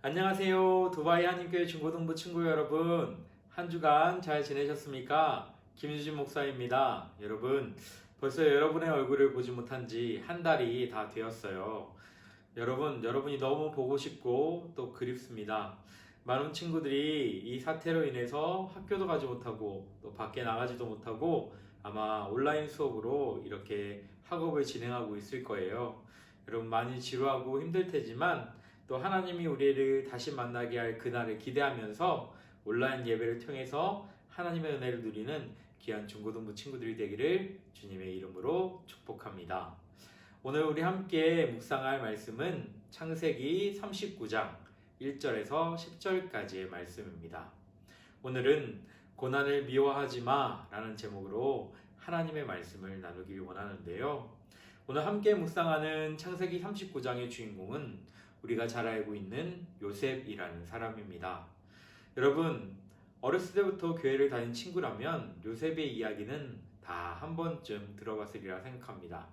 안녕하세요. 두바이 한인교회 중고등부 친구 여러분. 한 주간 잘 지내셨습니까? 김유진 목사입니다. 여러분, 벌써 여러분의 얼굴을 보지 못한 지 한 달이 다 되었어요. 여러분이 너무 보고 싶고 또 그립습니다. 많은 친구들이 이 사태로 인해서 학교도 가지 못하고 또 밖에 나가지도 못하고 아마 온라인 수업으로 이렇게 학업을 진행하고 있을 거예요. 여러분 많이 지루하고 힘들 테지만 또 하나님이 우리를 다시 만나게 할 그날을 기대하면서 온라인 예배를 통해서 하나님의 은혜를 누리는 귀한 중고등부 친구들이 되기를 주님의 이름으로 축복합니다. 오늘 우리 함께 묵상할 말씀은 창세기 39장 1절에서 10절까지의 말씀입니다. 오늘은 고난을 미워하지 마 라는 제목으로 하나님의 말씀을 나누길 원하는데요. 오늘 함께 묵상하는 창세기 39장의 주인공은 우리가 잘 알고 있는 요셉이라는 사람입니다. 여러분, 어렸을 때부터 교회를 다닌 친구라면 요셉의 이야기는 다 한 번쯤 들어봤으리라 생각합니다.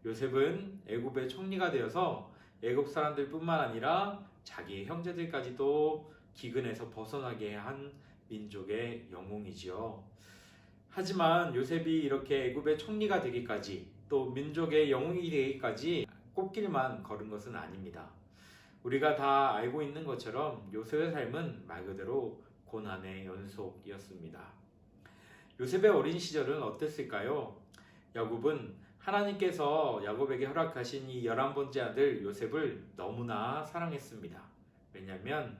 요셉은 애굽의 총리가 되어서 애굽 사람들뿐만 아니라 자기의 형제들까지도 기근에서 벗어나게 한 민족의 영웅이지요. 하지만 요셉이 이렇게 애굽의 총리가 되기까지 또 민족의 영웅이 되기까지 꽃길만 걸은 것은 아닙니다. 우리가 다 알고 있는 것처럼 요셉의 삶은 말 그대로 고난의 연속이었습니다. 요셉의 어린 시절은 어땠을까요? 야곱은 하나님께서 야곱에게 허락하신 이 11번째 아들 요셉을 너무나 사랑했습니다. 왜냐하면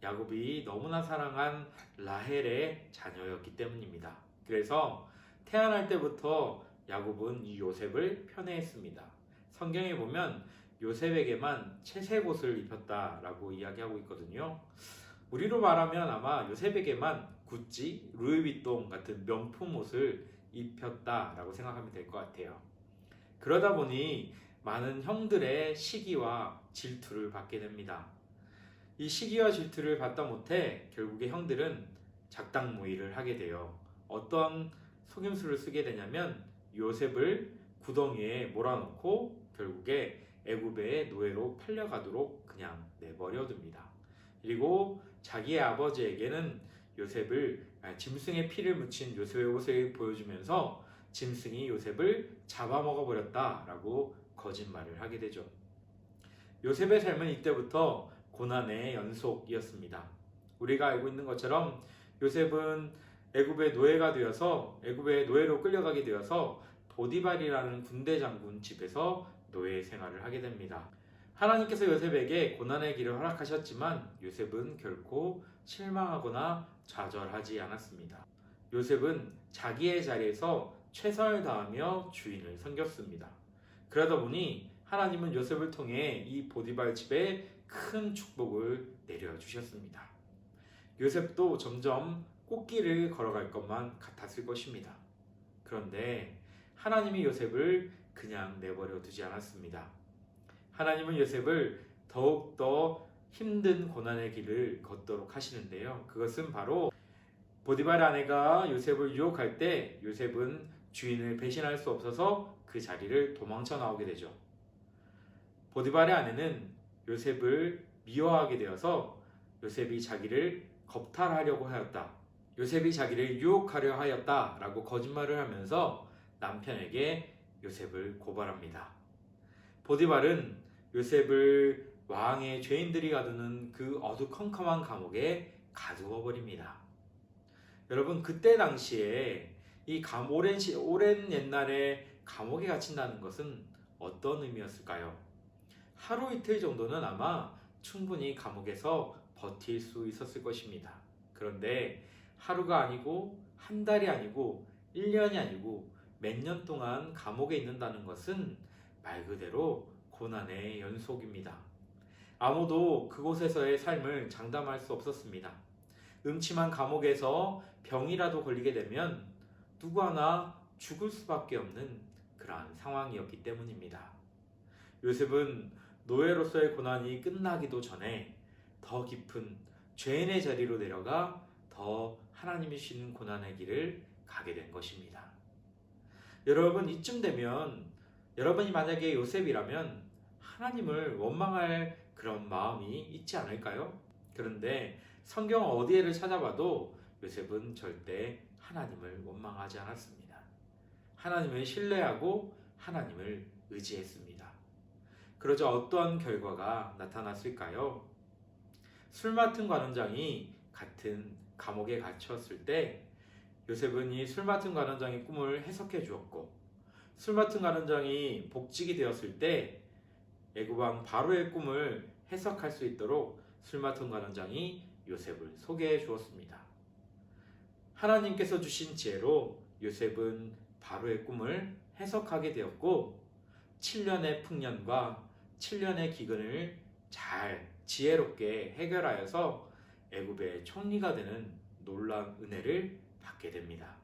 야곱이 너무나 사랑한 라헬의 자녀였기 때문입니다. 그래서 태어날 때부터 야곱은 이 요셉을 편애했습니다. 성경에 보면 요셉에게만 채색옷을 입혔다라고 이야기하고 있거든요. 우리로 말하면 아마 요셉에게만 구찌, 루이비통 같은 명품 옷을 입혔다라고 생각하면 될 것 같아요. 그러다 보니 많은 형들의 시기와 질투를 받게 됩니다. 이 시기와 질투를 받다 못해 결국에 형들은 작당모의를 하게 돼요. 어떤 속임수를 쓰게 되냐면 요셉을 구덩이에 몰아넣고 결국에 애굽의 노예로 팔려가도록 그냥 내버려 둡니다. 그리고 자기의 아버지에게는 요셉을 짐승의 피를 묻힌 요셉의 옷을 보여주면서 짐승이 요셉을 잡아먹어 버렸다라고 거짓말을 하게 되죠. 요셉의 삶은 이때부터 고난의 연속이었습니다. 우리가 알고 있는 것처럼 요셉은 애굽의 노예가 되어서 애굽의 노예로 끌려가게 되어서 보디발이라는 군대 장군 집에서 노예 생활을 하게 됩니다. 하나님께서 요셉에게 고난의 길을 허락하셨지만 요셉은 결코 실망하거나 좌절하지 않았습니다. 요셉은 자기의 자리에서 최선을 다하며 주인을 섬겼습니다. 그러다 보니 하나님은 요셉을 통해 이 보디발 집에 큰 축복을 내려주셨습니다. 요셉도 점점 꽃길을 걸어갈 것만 같았을 것입니다. 그런데 하나님이 요셉을 그냥 내버려 두지 않았습니다. 하나님은 요셉을 더욱더 힘든 고난의 길을 걷도록 하시는데요. 그것은 바로 보디발 아내가 요셉을 유혹할 때 요셉은 주인을 배신할 수 없어서 그 자리를 도망쳐 나오게 되죠. 보디발의 아내는 요셉을 미워하게 되어서 요셉이 자기를 겁탈하려고 하였다. 요셉이 자기를 유혹하려 하였다라고 거짓말을 하면서 남편에게 요셉을 고발합니다. 보디발은 요셉을 왕의 죄인들이 가두는 그 어두컴컴한 감옥에 가두어 버립니다. 여러분, 그때 당시에 이 오랜 옛날에 감옥에 갇힌다는 것은 어떤 의미였을까요? 하루 이틀 정도는 아마 충분히 감옥에서 버틸 수 있었을 것입니다. 그런데 하루가 아니고 한 달이 아니고 1년이 아니고 몇 년 동안 감옥에 있는다는 것은 말 그대로 고난의 연속입니다. 아무도 그곳에서의 삶을 장담할 수 없었습니다. 음침한 감옥에서 병이라도 걸리게 되면 누구 하나 죽을 수밖에 없는 그러한 상황이었기 때문입니다. 요셉은 노예로서의 고난이 끝나기도 전에 더 깊은 죄인의 자리로 내려가 더 하나님이 주시는 고난의 길을 가게 된 것입니다. 여러분, 이쯤 되면 여러분이 만약에 요셉이라면 하나님을 원망할 그런 마음이 있지 않을까요? 그런데 성경 어디에를 찾아봐도 요셉은 절대 하나님을 원망하지 않았습니다. 하나님을 신뢰하고 하나님을 의지했습니다. 그러자 어떠한 결과가 나타났을까요? 술 맡은 관원장이 같은 감옥에 갇혔을 때 요셉은 이 술 맡은 관원장의 꿈을 해석해 주었고, 술 맡은 관원장이 복직이 되었을 때 애굽왕 바로의 꿈을 해석할 수 있도록 술 맡은 관원장이 요셉을 소개해 주었습니다. 하나님께서 주신 지혜로 요셉은 바로의 꿈을 해석하게 되었고, 7년의 풍년과 7년의 기근을 잘 지혜롭게 해결하여서 애굽의 총리가 되는 놀라운 은혜를 받게 됩니다.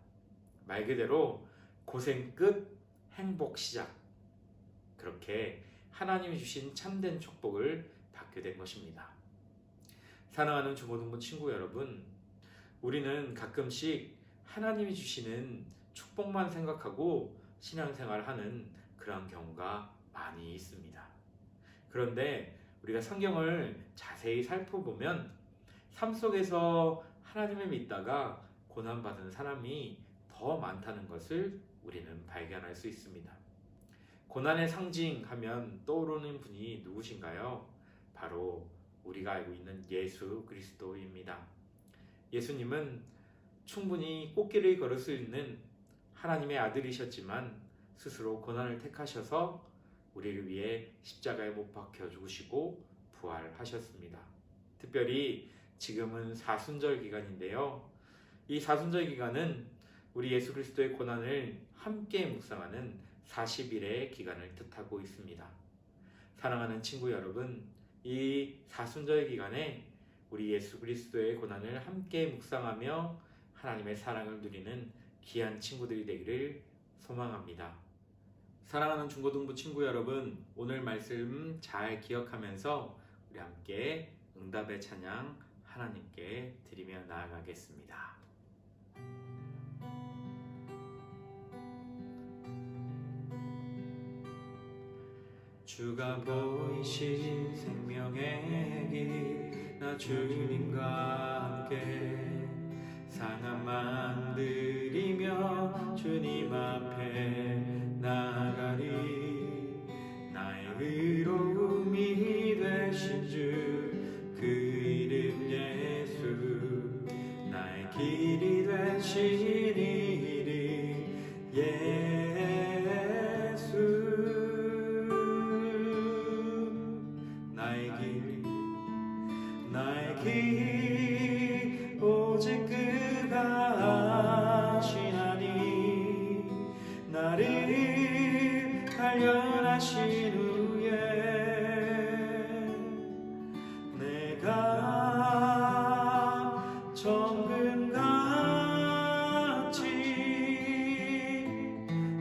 말 그대로 고생 끝 행복 시작, 그렇게 하나님이 주신 참된 축복을 받게 된 것입니다. 사랑하는 중고등부 친구 여러분, 우리는 가끔씩 하나님이 주시는 축복만 생각하고 신앙생활하는 그런 경우가 많이 있습니다. 그런데 우리가 성경을 자세히 살펴보면 삶 속에서 하나님을 믿다가 고난받은 사람이 더 많다는 것을 우리는 발견할 수 있습니다. 고난의 상징하면 떠오르는 분이 누구신가요? 바로 우리가 알고 있는 예수 그리스도입니다. 예수님은 충분히 꽃길을 걸을 수 있는 하나님의 아들이셨지만 스스로 고난을 택하셔서 우리를 위해 십자가에 못 박혀 죽으시고 부활하셨습니다. 특별히 지금은 사순절 기간인데요. 이 사순절 기간은 우리 예수 그리스도의 고난을 함께 묵상하는 40일의 기간을 뜻하고 있습니다. 사랑하는 친구 여러분, 이 사순절 기간에 우리 예수 그리스도의 고난을 함께 묵상하며 하나님의 사랑을 누리는 귀한 친구들이 되기를 소망합니다. 사랑하는 중고등부 친구 여러분, 오늘 말씀 잘 기억하면서 우리 함께 응답의 찬양 하나님께 드리며 나아가겠습니다. 주가 보이신 생명의 길, 나 주님과 함께 상함 만들이며 주님 앞에 나가리. 나의 의로움이 되신 주 그 이름 예수, 나의 길이 되신 이름 예수. 나의 길 오직 그가 아시나니. 나를 발견하신 후에 내가 정금같이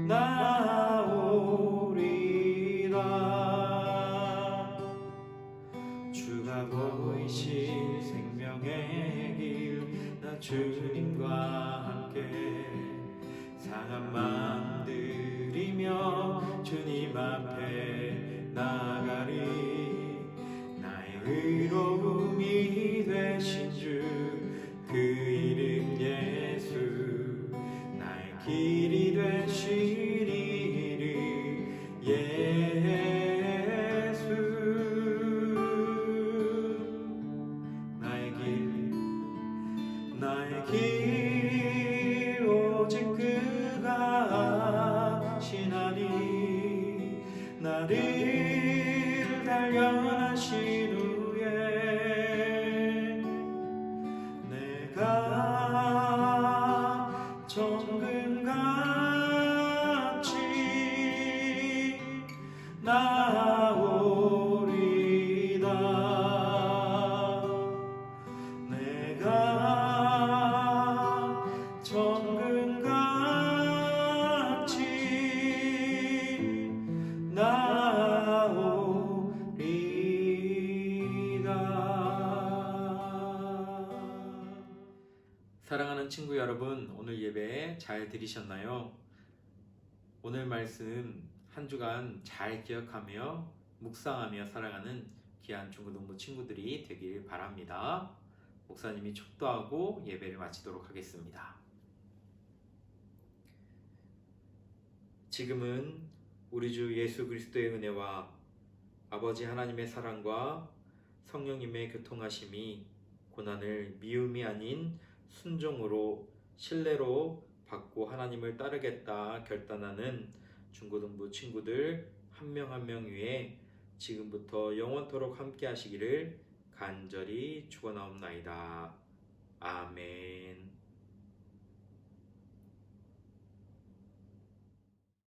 나오리라. 주가 보이신 생명의 길, 나 주님과 함께 상함 만들이며 주님 앞에 나가리. 나의 의로움이 되신 주 그 이름 예수, 나의 길이 되신 이름 예수. 나의 길 오직 그가 아시나니. 나를 발견하신 후에 내가 정금같이 나오리다. 내가 정금같이 나오리다. 사랑하는 친구 여러분, 오늘 예배 잘 들으셨나요? 오늘 말씀 한 주간 잘 기억하며 묵상하며 살아가는 귀한 중고등부 친구들이 되길 바랍니다. 목사님이 축도하고 예배를 마치도록 하겠습니다. 지금은 우리 주 예수 그리스도의 은혜와 아버지 하나님의 사랑과 성령님의 교통하심이 고난을 미움이 아닌 순종으로 신뢰로 받고 하나님을 따르겠다 결단하는 중고등부 친구들 한 명 한 명 위에 지금부터 영원토록 함께 하시기를 간절히 축원하옵나이다. 아멘.